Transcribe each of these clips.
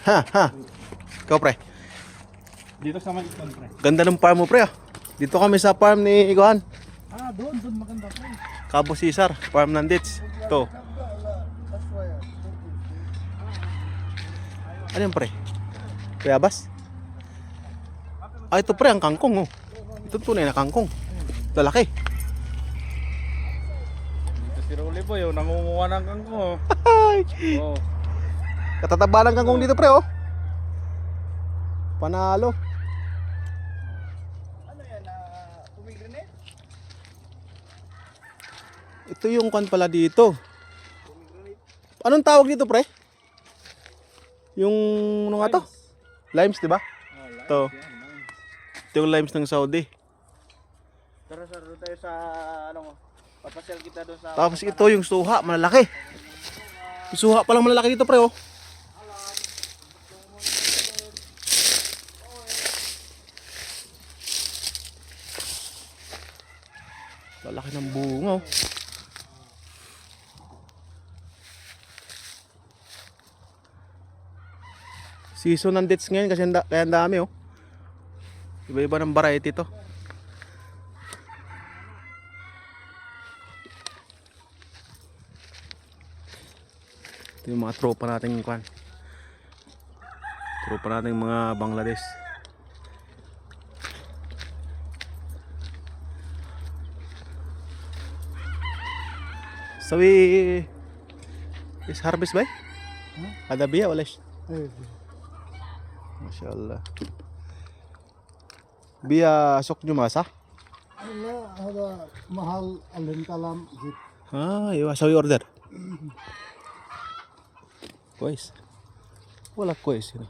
Ha, ha. Ikaw, pre. Dito sa Malikon, pre. Ganda ng farm mo, pre. Dito kami sa farm ni Iguan. Doon maganda, pre. Cabo Cesar, farm ng Dits. Ito. Ano yan, pre? Kuyabas? Ito, pre, ang kangkong, oh. Ito tunay na kangkong. Lalaki. Dito si Rolly Boy, nangunguha ng kangkong. Oh. Katataba ng kangkong dito, pre, oh. Panalo. Ano yan, pomegranate? Ito yung kwan pala dito. Anong tawag dito, pre? Yung ano nga to? Limes, di ba? Ito. Ito yung limes ng Saudi. Tara, sir, doon tayo sa, papasyal kita doon sa... Tapos ito yung suha, malalaki. Yung suha palang malalaki dito, pre, oh. Lalaki ng bunga, oh. Season ng dates ngayon kasi kaya ang dami, oh. Iba-iba ng variety to. Ito yung mga tropa nating kwan. Tropa nating mga Bangladesh. So is harvest ba? Ada biya wala siya? Masyaallah. Biya sok nyo masa? لا هذا محل الانقلام جيت ايوه سوي اوردر كويس ولا كويس هنا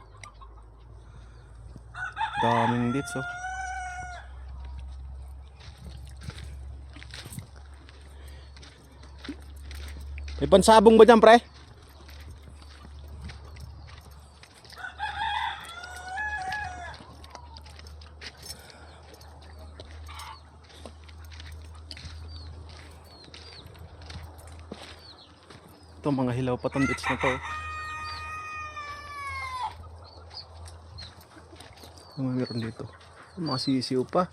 daming dito so may pansabong ba dyan pre? Ito mga hilaw pa tong beach na to. Ano meron dito? Mga sisiw pa.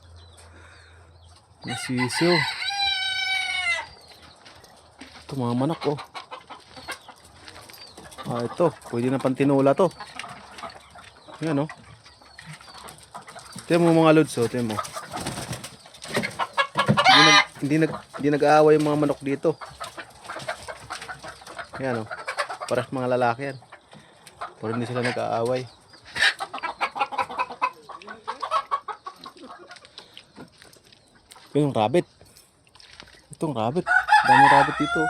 Mga sisiw. Ito mga manok, oh. Ito. Pwede na pang tinula to. Yan, oh. Ito mo mga lods, oh. Ito mo. Hindi nag-aaway yung mga manok dito. Yan, oh. Parang mga lalaki yan. Pero hindi sila nag-aaway. Ito yung rabbit. Itong rabbit. Dami rabbit dito.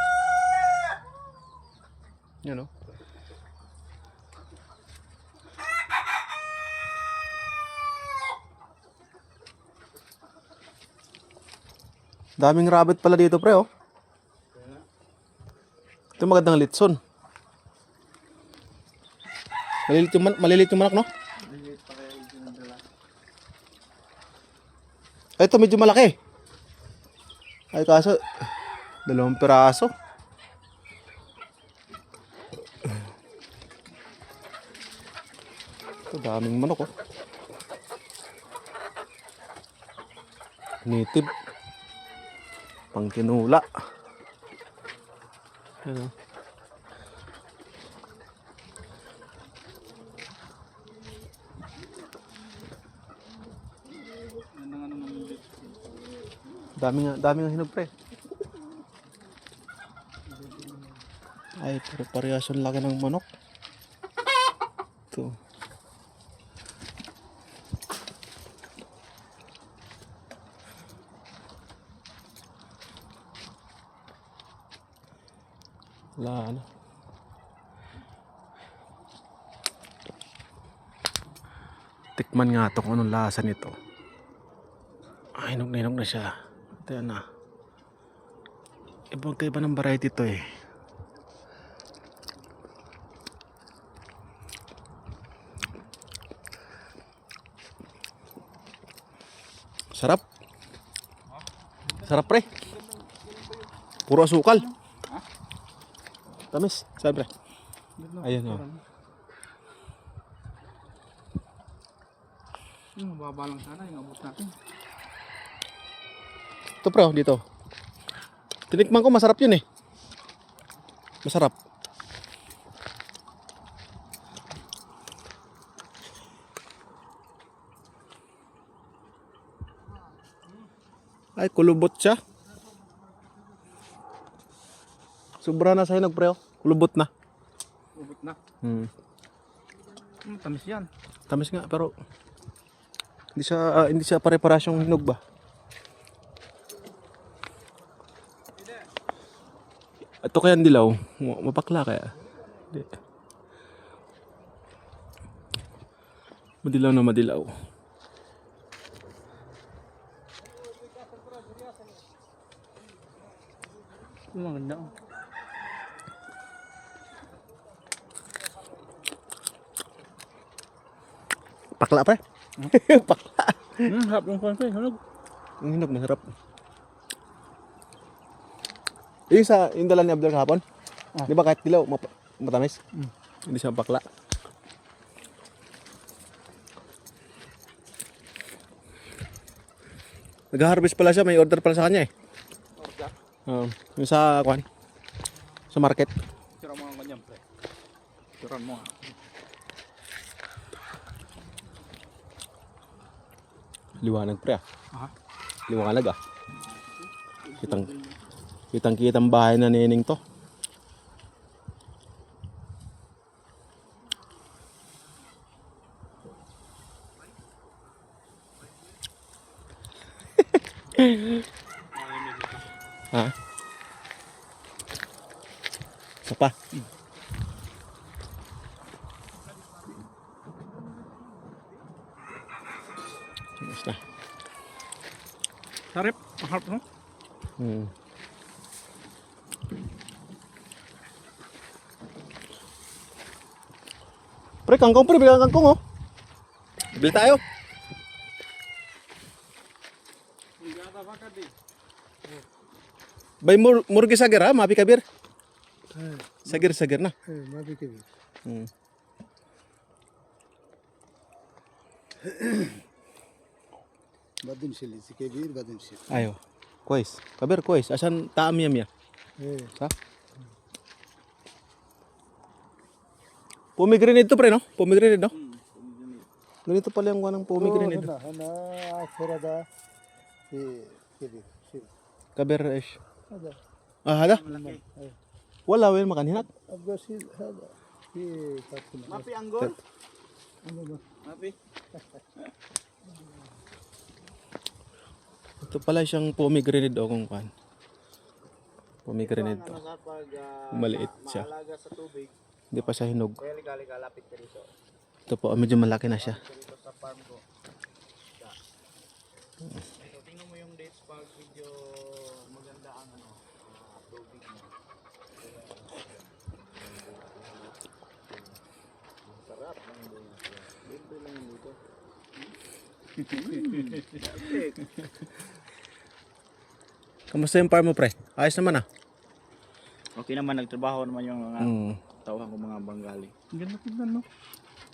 Yan, oh. Daming rabbit pala dito, pre, oh. Ito magandang litson. Malilit yung manok, no? Ito medyo malaki. Ay kaso 2 piraso. Ito daming manok, oh. Native. Pang tinula. Ano? Daming hinog, pre. Ay, pare-parehas ang laki ng manok. Ito. Wala na. Tikman nga ito kung anong lasa nito. Ay, hinog na siya. Ito yan na. Ibang kaiba ng variety ito eh. Sarap. Sarap, pre. Puro asukal. Tamis, sabi pre. Ayan, oh. Mababa lang sana yung abot natin. Ito pre, oh, dito. Tinikman ko, masarap yun eh. Masarap. Ay, kulubot siya. Sobra na sa hinog pre, oh. Kulubot na. Abot na. Tamis yan. Tamis nga, pero hindi siya pare-parasyong hinog ba? Ito kaya ang dilaw, mapakla kaya. Hindi. Madilaw na madilaw. Maganda. Pakla pre. Pakla. Harap yung kwan ko, hinog. Ang hinog, masarap. Yung dala ni Abdel kahapon. Di ba kahit dilaw, matamis? Hindi siya pakla. Nag-harvest pala siya, may order pala sa kanya eh. Orga. Yung sa kwan. Sa market. Tira mo ang kanyang pre. Tiran mo nga. Liwanag pre ah. Aha. Liwanag ah. Kitang bahay na nining to. Ha? Isa pa. Ayos na. Sarap. Harap no? Pre, kangkong pre, bilang kangkong oh. Bili tayo. Bay murgi sager ha, mapi kabir. Sager na. Mabi kebir. Badin sili, si kebir badin sili. Ayo. Kuis. Kabir kuis. Asan taam yam ya? Sa? Pomegranate to pre no? Pomegranate no? Ganito pala yung ng pomegranate. Hana akhirada kebir. Sili. Kabir ish. Hada. Ah, hala? Wala wen makan hinat. Abga sil hada. Tatuna. Mapi anggol. Ano ba? Mapi. Ito pala siyang pomegranate o kung kan. Pomegranate to. Sa pag Maliit siya. maalaga sa tubig, Hindi pa siya hinog. kaya ligali-kalapit ka dito. Ito po, medyo malaki na siya. Dito sa farm ko. So, tingnan mo yung dates pag medyo maganda ang tubig mo. Sarap ng buhay. Libre lang yung dito. Kamusta yung farm mo pre? Ayos naman ah. Okay naman, nagtrabaho naman yung mga tauhan ko mga Bengali. Ganda tignan no?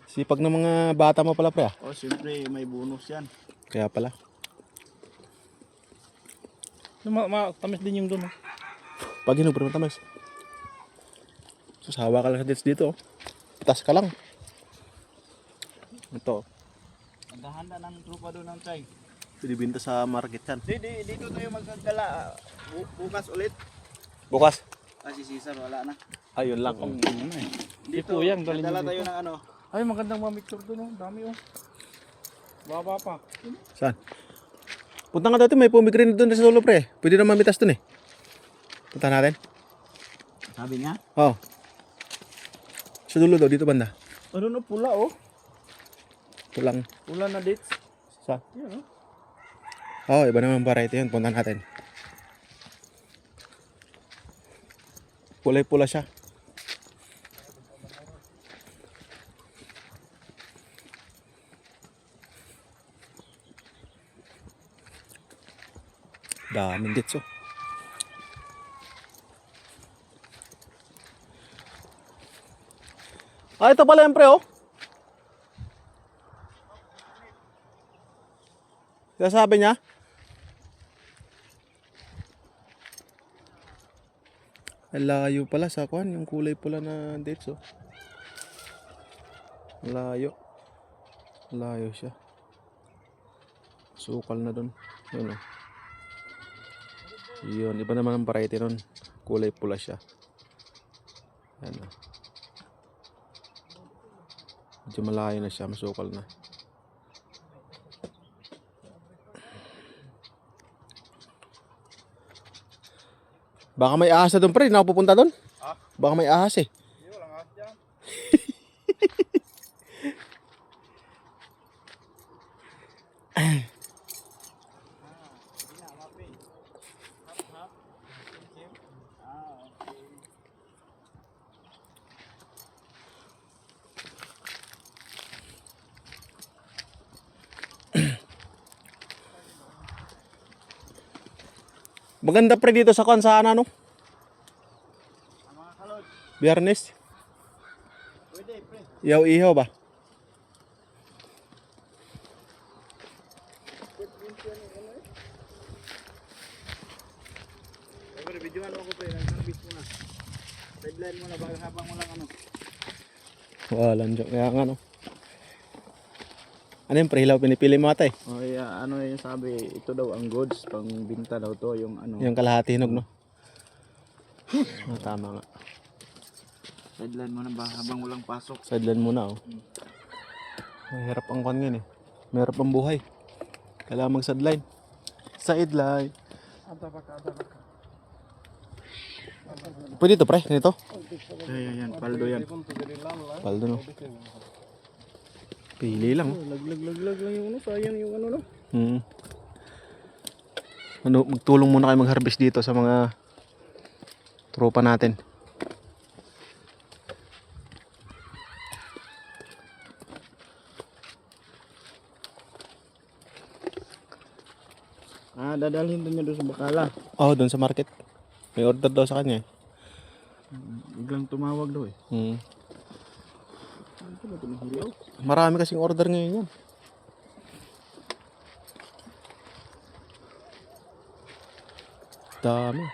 Sipag ng mga bata mo pala pre ah. Oh, siyempre may bonus yan. Kaya pala. Tamis din yung doon. Pag hinog pre matamis. Susawa ka lang sa dates dito oh. Pitas ka lang. Ito. Naghahanda ng trupa doon ng try. Binibinta sa market yan. Dito tayo magkagala. Bukas ulit. Bukas. Kasi si Cesar wala na. Ayun lang. Dito, dala tayo ng ano. Ay, magandang mamicture doon. Dami oh. Baba pa. Saan? Punta nga dati, may pomegranate doon sa solo pre. Pwede na mamitas doon eh. Punta natin. Sabi niya? Oo. Sa dulo daw, dito banda. Ano na pula oh. Pulang. Pula na dates. Sa? Yan oh. Oo, iba naman variety yun. Punta natin. Pulay-pula siya. Daming dates oh. Ah, ito pala yung pre oh. Sabi niya? Ang layo pala sa kwan, yung kulay pula na dates oh. Layo. Layo siya. Sukal na dun. Yun oh. Yun, iba naman ang variety nun. Kulay pula siya. Yan oh. Medyo malayo na siya, masukal na. Baka may ahas na doon pre, na pupunta doon? Ha? Baka may ahas eh. Hindi, walang ahas dyan. Maganda pre dito sa kwan sa ano? Mga kalod. Biyernes. Pwede, pre. Ihaw-ihaw ba? Pero videoan mo ako pre, nag-harvest mo na. Sideline mo na, bago habang mo lang ano. Walang joke. Kaya nga no. Ano yung pre, hilaw pinipili mo ata eh? Oh, yeah, ano yung sabi, ito daw ang goods, pang binta daw to, yung ano. Yung kalahati hinog no? Tama nga. Sideline mo na ba habang walang pasok. Sideline muna oh. Mahirap ang kwan yan eh. Mahirap ang buhay. Kailangan mag-sideline. Sideline. Pwede ito pre, ganito? Yan, paldo yan. Paldo no. Pili lang oh. Laglag lang yung ano, sayang yung ano no. Ano, magtulong muna kayo mag-harvest dito sa mga tropa natin. Dadalhin din niya doon sa Bacala. Oh, doon sa market. May order daw sa kanya eh. Biglang tumawag daw eh. Ano ba ito nahilaw? Marami kasing order ngayon yan. Dami.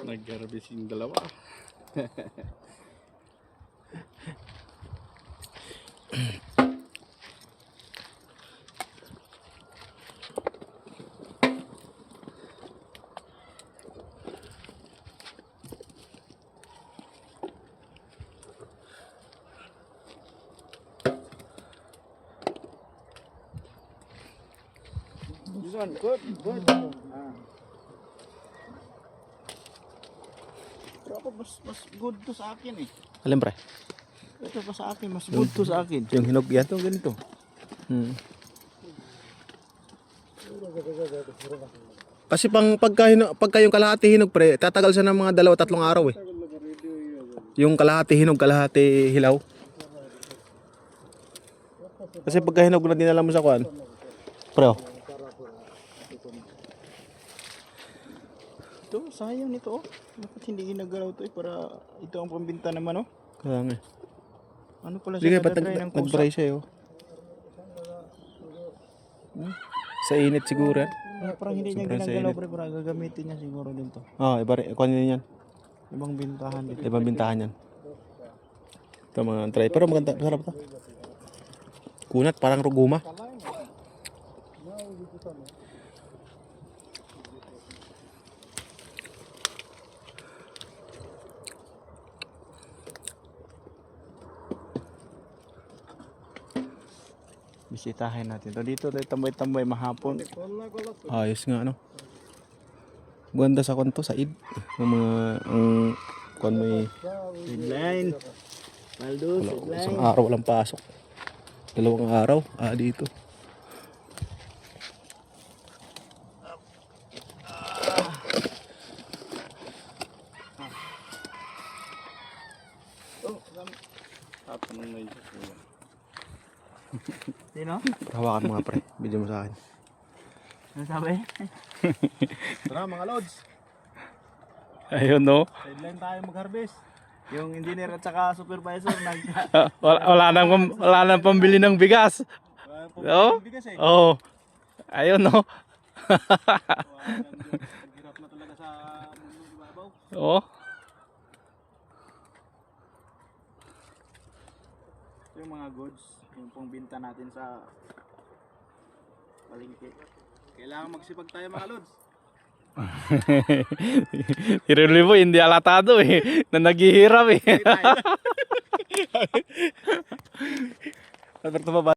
Nag-harvest yung dalawa. This one, good. Pero ako mas good to sa akin eh. Alin pre? Ito pa sa akin, mas good to sa akin. Yung hinog yan. Ito ganito. Kasi pagka yung kalahati hinog pre, tatagal siya ng mga 2-3 araw eh. Yung kalahati hinog, kalahati hilaw. Kasi pagka hinog na dinala mo sa kwan, pre oh. Ito, sayang nito oh. Bakit hindi ginagalaw to eh para ito ang pambinta naman oh. Kaya nga. Ano pala Hindi siya nga ba't kadadry ng kusa? nag-dry siya eh oh. Sa init siguro yan. Parang hindi niya Sobrang ginagalaw init. pre, para gagamitin niya siguro dito. Iba rin. Kwan yun yan. Ibang bintahan dito. Ibang bintahan yan. Ito mga try. Pero maganda. Masarap ito. Kunat, parang ruguma. Bisitahin natin to. Dito tayo tambay-tambay mahapon. Ayos nga ano. Ganda sa kwan to, sa id. Yung mga, ang kwan may Sideline. Paldo, isang araw walang pasok. 2 araw, dito. Tatanong na yun. Sino? Hawakan mo nga pre, video mo sa akin. Ano sabi? Tara mga lods. Ayun no. Sideline tayo mag-harvest. Yung engineer at saka supervisor Wala nang pambili ng bigas. Oo. bigas eh. Oo. Ayun no. Ang hirap na talaga sa mundo ibabaw. Oo. Ito yung mga goods, yung pong binta natin sa palengke. Kailangan magsipag tayo mga lods. Si Relivo hindi alatado eh. Na naghihirap eh. Hindi tayo. Alberto Baba.